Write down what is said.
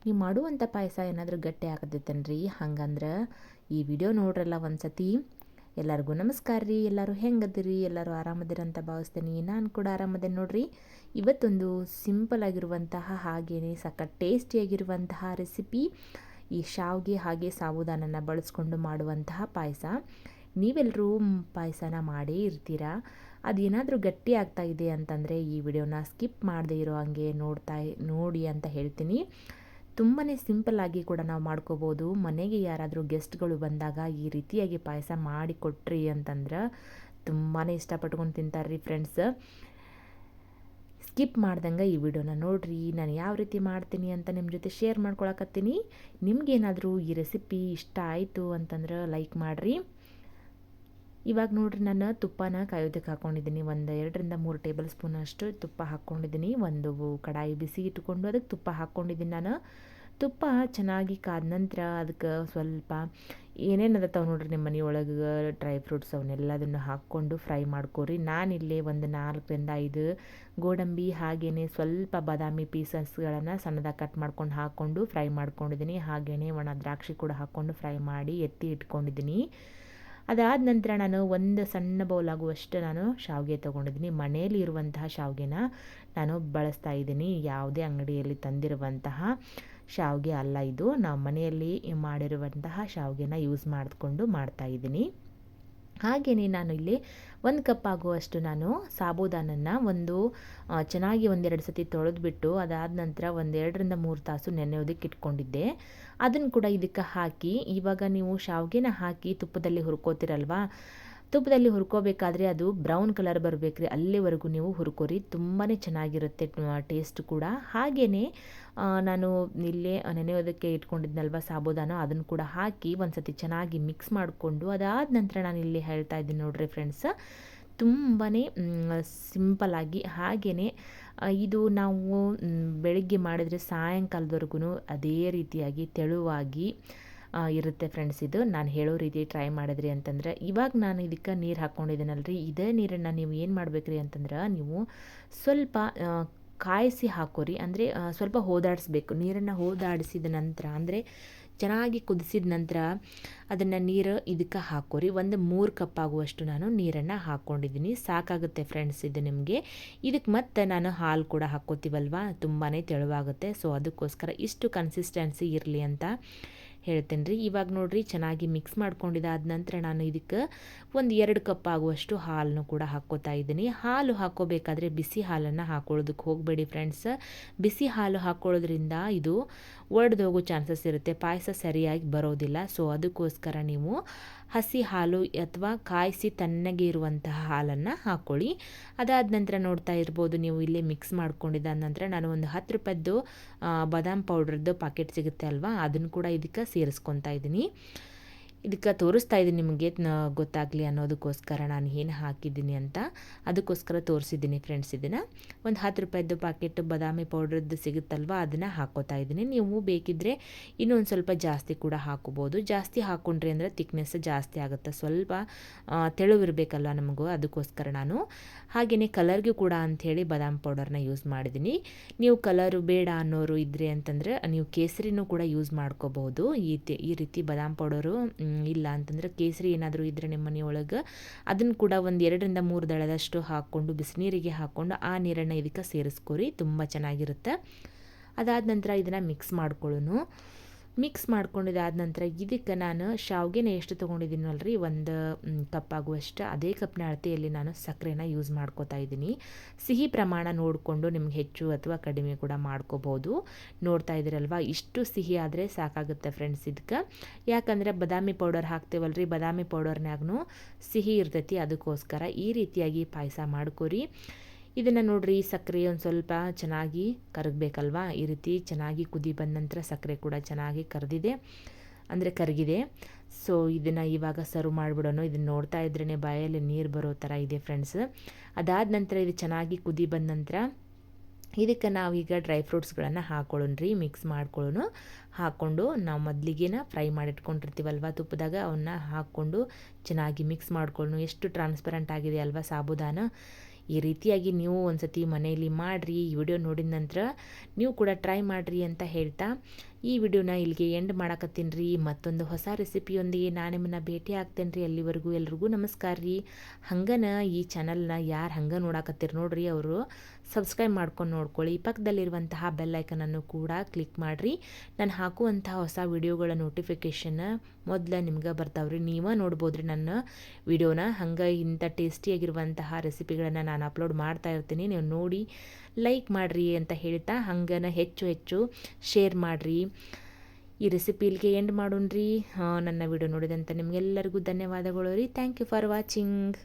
ನೀವು ಮಾಡುವಂಥ ಪಾಯಸ ಏನಾದರೂ ಗಟ್ಟಿ ಆಗತೈತೇನ್ರಿ? ಹಂಗಂದ್ರೆ ಈ ವಿಡಿಯೋ ನೋಡ್ರಲ್ಲ ಒಂದ್ಸತಿ. ಎಲ್ಲರಿಗೂ ನಮಸ್ಕಾರ ರೀ. ಎಲ್ಲರೂ ಹೆಂಗದಿರಿ? ಎಲ್ಲರೂ ಆರಾಮದಿರಿ ಅಂತ ಭಾವಿಸ್ತೀನಿ. ನಾನು ಕೂಡ ಆರಾಮದೇನೆ ನೋಡ್ರಿ. ಇವತ್ತೊಂದು ಸಿಂಪಲ್ ಆಗಿರುವಂತಹ ಹಾಗೆಯೇ ಸಖತ್ ಟೇಸ್ಟಿಯಾಗಿರುವಂತಹ ರೆಸಿಪಿ, ಈ ಶಾವಿಗೆ ಹಾಗೆ ಸಾಬೂದಾನನ ಬಳಸ್ಕೊಂಡು ಮಾಡುವಂತಹ ಪಾಯಸ. ನೀವೆಲ್ಲರೂ ಪಾಯಸನ ಮಾಡೇ ಇರ್ತೀರಾ. ಅದೇನಾದರೂ ಗಟ್ಟಿ ಆಗ್ತಾ ಇದೆ ಅಂತಂದರೆ ಈ ವಿಡಿಯೋನ ಸ್ಕಿಪ್ ಮಾಡದೇ ಇರೋ ಹಂಗೆ ನೋಡಿ ಅಂತ ಹೇಳ್ತೀನಿ. ತುಂಬಾ ಸಿಂಪಲ್ಲಾಗಿ ಕೂಡ ನಾವು ಮಾಡ್ಕೋಬೋದು. ಮನೆಗೆ ಯಾರಾದರೂ ಗೆಸ್ಟ್ಗಳು ಬಂದಾಗ ಈ ರೀತಿಯಾಗಿ ಪಾಯಸ ಮಾಡಿ ಕೊಟ್ರಿ ಅಂತಂದ್ರೆ ತುಂಬಾ ಇಷ್ಟಪಟ್ಕೊಂಡು ತಿಂತಾರೆ ಫ್ರೆಂಡ್ಸ್. ಸ್ಕಿಪ್ ಮಾಡ್ದಂಗೆ ಈ ವಿಡಿಯೋನ ನೋಡಿರಿ. ನಾನು ಯಾವ ರೀತಿ ಮಾಡ್ತೀನಿ ಅಂತ ನಿಮ್ಮ ಜೊತೆ ಶೇರ್ ಮಾಡ್ಕೊಳಕತ್ತೀನಿ. ನಿಮ್ಗೇನಾದರೂ ಈ ರೆಸಿಪಿ ಇಷ್ಟ ಆಯಿತು ಅಂತಂದ್ರೆ ಲೈಕ್ ಮಾಡಿರಿ. ಇವಾಗ ನೋಡ್ರಿ, ನಾನು ತುಪ್ಪನ ಕಾಯೋದಕ್ಕೆ ಹಾಕ್ಕೊಂಡಿದ್ದೀನಿ. ಒಂದು 2-3 ಟೇಬಲ್ ಸ್ಪೂನ್ ಅಷ್ಟು ತುಪ್ಪ ಹಾಕ್ಕೊಂಡಿದ್ದೀನಿ. ಒಂದು ಕಡಾಯಿ ಬಿಸಿ ಇಟ್ಕೊಂಡು ಅದಕ್ಕೆ ತುಪ್ಪ ಹಾಕ್ಕೊಂಡಿದ್ದೀನಿ ನಾನು. ತುಪ್ಪ ಚೆನ್ನಾಗಿ ಕಾದ ನಂತರ ಅದಕ್ಕೆ ಸ್ವಲ್ಪ ಏನೇನು ಅದತ್ತಾವೆ ನೋಡ್ರಿ ನಿಮ್ಮ ಮನೆಯೊಳಗೆ ಡ್ರೈ ಫ್ರೂಟ್ಸ್ ಅವನ್ನೆಲ್ಲದನ್ನು ಹಾಕ್ಕೊಂಡು ಫ್ರೈ ಮಾಡ್ಕೊರಿ. ನಾನಿಲ್ಲಿ ಒಂದು 4-5 ಗೋಡಂಬಿ ಹಾಗೆಯೇ ಸ್ವಲ್ಪ ಬಾದಾಮಿ ಪೀಸಸ್ಗಳನ್ನು ಸಣ್ಣದಾಗಿ ಕಟ್ ಮಾಡ್ಕೊಂಡು ಹಾಕ್ಕೊಂಡು ಫ್ರೈ ಮಾಡ್ಕೊಂಡಿದ್ದೀನಿ. ಹಾಗೆಯೇ ಒಣ ದ್ರಾಕ್ಷಿ ಕೂಡ ಹಾಕ್ಕೊಂಡು ಫ್ರೈ ಮಾಡಿ ಎತ್ತಿ ಇಟ್ಕೊಂಡಿದ್ದೀನಿ. ಅದಾದ ನಂತರ ನಾನು ಒಂದು ಸಣ್ಣ ಬೌಲಾಗುವಷ್ಟು ನಾನು ಶಾವಿಗೆ ತೊಗೊಂಡಿದ್ದೀನಿ. ಮನೆಯಲ್ಲಿ ಇರುವಂತಹ ಶಾವಿಗೆನ ನಾನು ಬಳಸ್ತಾ ಇದ್ದೀನಿ. ಯಾವುದೇ ಅಂಗಡಿಯಲ್ಲಿ ತಂದಿರುವಂತಹ ಶಾವಿಗೆ ಅಲ್ಲ ಇದು. ನಾವು ಮನೆಯಲ್ಲಿ ಮಾಡಿರುವಂತಹ ಶಾವಿಗೆನ ಯೂಸ್ ಮಾಡಿಕೊಂಡು ಮಾಡ್ತಾಯಿದ್ದೀನಿ. ಹಾಗೆಯೇ ನಾನು ಇಲ್ಲಿ 1 ಕಪ್ ಆಗುವಷ್ಟು ನಾನು ಸಾಬೂದಾನನ್ನ ಚೆನ್ನಾಗಿ 1-2 ಸತಿ ತೊಳೆದ್ಬಿಟ್ಟು ಅದಾದ ನಂತರ 2-3 ತಾಸು ನೆನೆಯೋದಕ್ಕೆ ಇಟ್ಕೊಂಡಿದ್ದೆ. ಅದನ್ನು ಕೂಡ ಇದಕ್ಕೆ ಹಾಕಿ, ಇವಾಗ ನೀವು ಶಾವಿಗೆನ ಹಾಕಿ ತುಪ್ಪದಲ್ಲಿ ಹುರ್ಕೋತಿರಲ್ವಾ, ತುಪ್ಪದಲ್ಲಿ ಹುರ್ಕೋಬೇಕಾದ್ರೆ ಅದು ಬ್ರೌನ್ ಕಲರ್ ಬರಬೇಕ್ರಿ, ಅಲ್ಲಿವರೆಗೂ ನೀವು ಹುರ್ಕೋರಿ. ತುಂಬಾ ಚೆನ್ನಾಗಿರುತ್ತೆ ಟೇಸ್ಟ್ ಕೂಡ. ಹಾಗೆಯೇ ನಾನು ಇಲ್ಲೇ ನೆನೆಯೋದಕ್ಕೆ ಇಟ್ಕೊಂಡಿದ್ನಲ್ವ ಸಾಬೂದಾನ, ಅದನ್ನು ಕೂಡ ಹಾಕಿ ಒಂದು ಸತಿ ಚೆನ್ನಾಗಿ ಮಿಕ್ಸ್ ಮಾಡಿಕೊಂಡು ಅದಾದ ನಂತರ ನಾನು ಇಲ್ಲಿ ಹೇಳ್ತಾ ಇದ್ದೀನಿ ನೋಡ್ರಿ ಫ್ರೆಂಡ್ಸ್, ತುಂಬಾ ಸಿಂಪಲ್ಲಾಗಿ. ಹಾಗೆಯೇ ಇದು ನಾವು ಬೆಳಿಗ್ಗೆ ಮಾಡಿದರೆ ಸಾಯಂಕಾಲದವರೆಗೂ ಅದೇ ರೀತಿಯಾಗಿ ತೆಳುವಾಗಿ ಇರುತ್ತೆ ಫ್ರೆಂಡ್ಸ್. ಇದು ನಾನು ಹೇಳೋ ರೀತಿ ಟ್ರೈ ಮಾಡಿದ್ರಿ ಅಂತಂದ್ರೆ, ಇವಾಗ ನಾನು ಇದಕ್ಕೆ ನೀರು ಹಾಕ್ಕೊಂಡಿದ್ದೀನಲ್ರಿ, ಇದೇ ನೀರನ್ನು ನೀವು ಏನು ಮಾಡಬೇಕ್ರಿ ಅಂತಂದ್ರೆ, ನೀವು ಸ್ವಲ್ಪ ಕಾಯಿಸಿ ಹಾಕೋರಿ. ಅಂದರೆ ಸ್ವಲ್ಪ ಹೋದಾಡಿಸ್ಬೇಕು. ನೀರನ್ನು ಹೋದಾಡಿಸಿದ ನಂತರ ಅಂದರೆ ಚೆನ್ನಾಗಿ ಕುದಿಸಿದ ನಂತರ ಅದನ್ನು ನೀರು ಇದಕ್ಕೆ ಹಾಕೋರಿ. 3 ಕಪ್ ಆಗುವಷ್ಟು ನಾನು ನೀರನ್ನು ಹಾಕ್ಕೊಂಡಿದ್ದೀನಿ. ಸಾಕಾಗುತ್ತೆ ಫ್ರೆಂಡ್ಸ್ ಇದು ನಿಮಗೆ. ಇದಕ್ಕೆ ಮತ್ತೆ ನಾನು ಹಾಲು ಕೂಡ ಹಾಕ್ಕೋತೀವಲ್ವ, ತುಂಬಾ ತೆಳುವಾಗುತ್ತೆ. ಸೊ ಅದಕ್ಕೋಸ್ಕರ ಇಷ್ಟು ಕನ್ಸಿಸ್ಟೆನ್ಸಿ ಇರಲಿ ಅಂತ ಹೇಳ್ತೇನೆ ರೀ. ಇವಾಗ ನೋಡಿರಿ, ಚೆನ್ನಾಗಿ ಮಿಕ್ಸ್ ಮಾಡ್ಕೊಂಡಿದ್ದಾದ ನಂತರ ನಾನು ಇದಕ್ಕೆ 2 ಕಪ್ ಆಗುವಷ್ಟು ಹಾಲನ್ನು ಕೂಡ ಹಾಕ್ಕೋತಾ ಇದ್ದೀನಿ. ಹಾಲು ಹಾಕ್ಕೋಬೇಕಾದ್ರೆ ಬಿಸಿ ಹಾಲನ್ನು ಹಾಕ್ಕೊಳ್ಳೋದಕ್ಕೆ ಹೋಗಬೇಡಿ ಫ್ರೆಂಡ್ಸ್. ಬಿಸಿ ಹಾಲು ಹಾಕ್ಕೊಳ್ಳೋದ್ರಿಂದ ಇದು ಒಡೆದೋಗೋ ಚಾನ್ಸಸ್ ಇರುತ್ತೆ, ಪಾಯಸ ಸರಿಯಾಗಿ ಬರೋದಿಲ್ಲ. ಸೊ ಅದಕ್ಕೋಸ್ಕರ ನೀವು ಹಸಿ ಹಾಲು ಅಥವಾ ಕಾಯಿಸಿ ತಣ್ಣಗೆ ಇರುವಂತಹ ಹಾಲನ್ನು ಹಾಕ್ಕೊಳ್ಳಿ. ಅದಾದ ನಂತರ ನೋಡ್ತಾ ಇರ್ಬೋದು ನೀವು, ಇಲ್ಲಿ ಮಿಕ್ಸ್ ಮಾಡ್ಕೊಂಡಿದ್ದಾದ ನಂತರ ನಾನು ಒಂದು 10 ರೂಪಾಯಿದ್ದು ಬಾದಾಮ್ ಪೌಡ್ರದ್ದು ಪಾಕೆಟ್ ಸಿಗುತ್ತೆ ಅಲ್ವಾ, ಅದನ್ನು ಕೂಡ ಇದಕ್ಕೆ ಸೇರಿಸ್ಕೊತಾ ಇದ್ದೀನಿ. ಇದಕ್ಕೆ ತೋರಿಸ್ತಾ ಇದ್ದೀನಿ ನಿಮಗೆ ಗೊತ್ತಾಗಲಿ ಅನ್ನೋದಕ್ಕೋಸ್ಕರ ನಾನು ಏನು ಹಾಕಿದ್ದೀನಿ ಅಂತ, ಅದಕ್ಕೋಸ್ಕರ ತೋರಿಸಿದ್ದೀನಿ ಫ್ರೆಂಡ್ಸ್. ಇದನ್ನು ಒಂದು 10 ರೂಪಾಯಿದ್ದು ಪಾಕೆಟ್ ಬಾದಾಮಿ ಪೌಡ್ರದ್ದು ಸಿಗುತ್ತಲ್ವ, ಅದನ್ನು ಹಾಕ್ಕೋತಾ ಇದ್ದೀನಿ. ನೀವು ಬೇಕಿದ್ದರೆ ಇನ್ನೊಂದು ಸ್ವಲ್ಪ ಜಾಸ್ತಿ ಕೂಡ ಹಾಕೋಬೋದು. ಜಾಸ್ತಿ ಹಾಕ್ಕೊಂಡ್ರಿ ಅಂದರೆ ತಿಕ್ನೆಸ್ ಜಾಸ್ತಿ ಆಗುತ್ತೆ, ಸ್ವಲ್ಪ ತೆಳುವಿರಬೇಕಲ್ಲ ನಮಗೂ, ಅದಕ್ಕೋಸ್ಕರ ನಾನು. ಹಾಗೆಯೇ ಕಲರ್ಗೂ ಕೂಡ ಅಂಥೇಳಿ ಬಾದಾಮಿ ಪೌಡರ್ನ ಯೂಸ್ ಮಾಡಿದ್ದೀನಿ. ನೀವು ಕಲರು ಬೇಡ ಅನ್ನೋರು ಇದ್ದರೆ ಅಂತಂದರೆ ನೀವು ಕೇಸರಿನೂ ಕೂಡ ಯೂಸ್ ಮಾಡ್ಕೋಬಹುದು. ಈ ರೀತಿ ಬಾದಾಮಿ ಪೌಡರು ಇಲ್ಲ ಅಂತಂದರೆ ಕೇಸರಿ ಏನಾದರೂ ಇದ್ದರೆ ನಿಮ್ಮ ಮನೆಯೊಳಗೆ, ಅದನ್ನು ಕೂಡ ಒಂದು 2-3 ದಳದಷ್ಟು ಹಾಕ್ಕೊಂಡು ಬಿಸಿನೀರಿಗೆ ಹಾಕ್ಕೊಂಡು ಆ ನೀರನ್ನು ಇದಕ್ಕೆ ಸೇರಿಸ್ಕೊರಿ, ತುಂಬ ಚೆನ್ನಾಗಿರುತ್ತೆ. ಅದಾದ ನಂತರ ಇದನ್ನು ಮಿಕ್ಸ್ ಮಾಡ್ಕೊಂಡಿದ್ದಾದ ನಂತರ ಇದಕ್ಕೆ ನಾನು ಶಾವಿಗೆನ ಎಷ್ಟು ತೊಗೊಂಡಿದ್ದೀನಲ್ರಿ, 1 ಕಪ್ ಆಗುವಷ್ಟು, ಅದೇ ಕಪ್ನ ಅಳತೆಯಲ್ಲಿ ನಾನು ಸಕ್ಕರೆನ ಯೂಸ್ ಮಾಡ್ಕೋತಾ ಇದ್ದೀನಿ. ಸಿಹಿ ಪ್ರಮಾಣ ನೋಡಿಕೊಂಡು ನಿಮ್ಗೆ ಹೆಚ್ಚು ಅಥವಾ ಕಡಿಮೆ ಕೂಡ ಮಾಡ್ಕೋಬೋದು. ನೋಡ್ತಾ ಇದ್ದೀರಲ್ವ, ಇಷ್ಟು ಸಿಹಿ ಆದರೆ ಸಾಕಾಗುತ್ತೆ ಫ್ರೆಂಡ್ಸ್ ಇದಕ್ಕೆ. ಯಾಕಂದರೆ ಬಾದಾಮಿ ಪೌಡರ್ ಹಾಕ್ತೇವಲ್ರಿ, ಬಾದಾಮಿ ಪೌಡರ್ನಾಗೂ ಸಿಹಿ ಇರ್ತೈತಿ, ಅದಕ್ಕೋಸ್ಕರ ಈ ರೀತಿಯಾಗಿ ಪಾಯಸ ಮಾಡ್ಕೊರಿ. ಇದನ್ನು ನೋಡಿರಿ, ಸಕ್ಕರೆ ಒಂದು ಸ್ವಲ್ಪ ಚೆನ್ನಾಗಿ ಕರಗಬೇಕಲ್ವಾ, ಈ ರೀತಿ ಚೆನ್ನಾಗಿ ಕುದಿ ಬಂದ ನಂತರ ಸಕ್ಕರೆ ಕೂಡ ಚೆನ್ನಾಗಿ ಕರಗಿದೆ. ಸೊ ಇದನ್ನು ಇವಾಗ ಸರ್ವ್ ಮಾಡಿಬಿಡೋಣ. ಇದನ್ನು ನೋಡ್ತಾ ಇದ್ರೇ ಬಾಯಲ್ಲಿ ನೀರು ಬರೋ ಥರ ಇದೆ ಫ್ರೆಂಡ್ಸ್. ಅದಾದ ನಂತರ ಇದು ಚೆನ್ನಾಗಿ ಕುದಿ ಬಂದ ನಂತರ ಇದಕ್ಕೆ ನಾವೀಗ ಡ್ರೈ ಫ್ರೂಟ್ಸ್ಗಳನ್ನು ಹಾಕ್ಕೊಳ್ಳೋಣ್ರಿ, ಮಿಕ್ಸ್ ಹಾಕ್ಕೊಂಡು ನಾವು ಮೊದಲಿಗೆನ ಫ್ರೈ ಮಾಡಿಟ್ಕೊಂಡಿರ್ತೀವಲ್ವ ತುಪ್ಪದಾಗ, ಅವನ್ನ ಹಾಕ್ಕೊಂಡು ಚೆನ್ನಾಗಿ ಮಿಕ್ಸ್ ಮಾಡ್ಕೊಳ್ಳೋಣ. ಎಷ್ಟು ಟ್ರಾನ್ಸ್ಪರೆಂಟ್ ಆಗಿದೆ ಅಲ್ವಾ ಸಾಬೂದಾನ. ಈ ರೀತಿಯಾಗಿ ನೀವು ಒಂದು ಸತಿ ಮನೆಯಲ್ಲಿ ಮಾಡಿರಿ. ಈ ವಿಡಿಯೋ ನೋಡಿದ ನಂತರ ನೀವು ಕೂಡ ಟ್ರೈ ಮಾಡಿರಿ ಅಂತ ಹೇಳ್ತಾ ಈ ವಿಡಿಯೋನ ಇಲ್ಲಿಗೆ ಎಂಡ್ ಮಾಡಕತ್ತೀನಿ ರೀ. ಮತ್ತೊಂದು ಹೊಸ ರೆಸಿಪಿಯೊಂದಿಗೆ ನಾನು ನಿಮ್ಮನ್ನ ಭೇಟಿ ಆಗ್ತೇನೆ ರೀ. ಅಲ್ಲಿವರೆಗೂ ಎಲ್ರಿಗೂ ನಮಸ್ಕಾರ ರೀ. ಹಂಗನ ಈ ಚಾನಲ್ನ ಯಾರು ಹಂಗೆ ನೋಡಕತ್ತೀರಿ ನೋಡ್ರಿ, ಅವರು ಸಬ್ಸ್ಕ್ರೈಬ್ ಮಾಡ್ಕೊಂಡು ನೋಡ್ಕೊಳ್ಳಿ. ಪಕ್ಕದಲ್ಲಿರುವಂತಹ ಬೆಲ್ ಐಕನನ್ನು ಕೂಡ ಕ್ಲಿಕ್ ಮಾಡಿರಿ. ನಾನು ಹಾಕುವಂತಹ ಹೊಸ ವಿಡಿಯೋಗಳ ನೋಟಿಫಿಕೇಷನ್ ಮೊದಲ ನಿಮ್ಗೆ ಬರ್ತಾವ್ರಿ. ನೀವೇ ನೋಡ್ಬೋದ್ರಿ ನನ್ನ ವಿಡಿಯೋನ. ಹಂಗೆ ಇಂಥ ಟೇಸ್ಟಿಯಾಗಿರುವಂತಹ ರೆಸಿಪಿಗಳನ್ನು ನಾನು ಅಪ್ಲೋಡ್ ಮಾಡ್ತಾ ಇರ್ತೀನಿ. ನೀವು ನೋಡಿ ಲೈಕ್ ಮಾಡಿರಿ ಅಂತ ಹೇಳ್ತಾ ಹಂಗನ ಹೆಚ್ಚು ಶೇರ್ ಮಾಡಿರಿ. ಈ ರೆಸಿಪಿ ಇಲ್ಲಿಗೆ ಎಂಡ್ ಮಾಡೋಣ್ರಿ. ನನ್ನ ವಿಡಿಯೋ ನೋಡಿದಂಥ ನಿಮಗೆಲ್ಲರಿಗೂ ಧನ್ಯವಾದಗಳು ರೀ. Thank you for watching.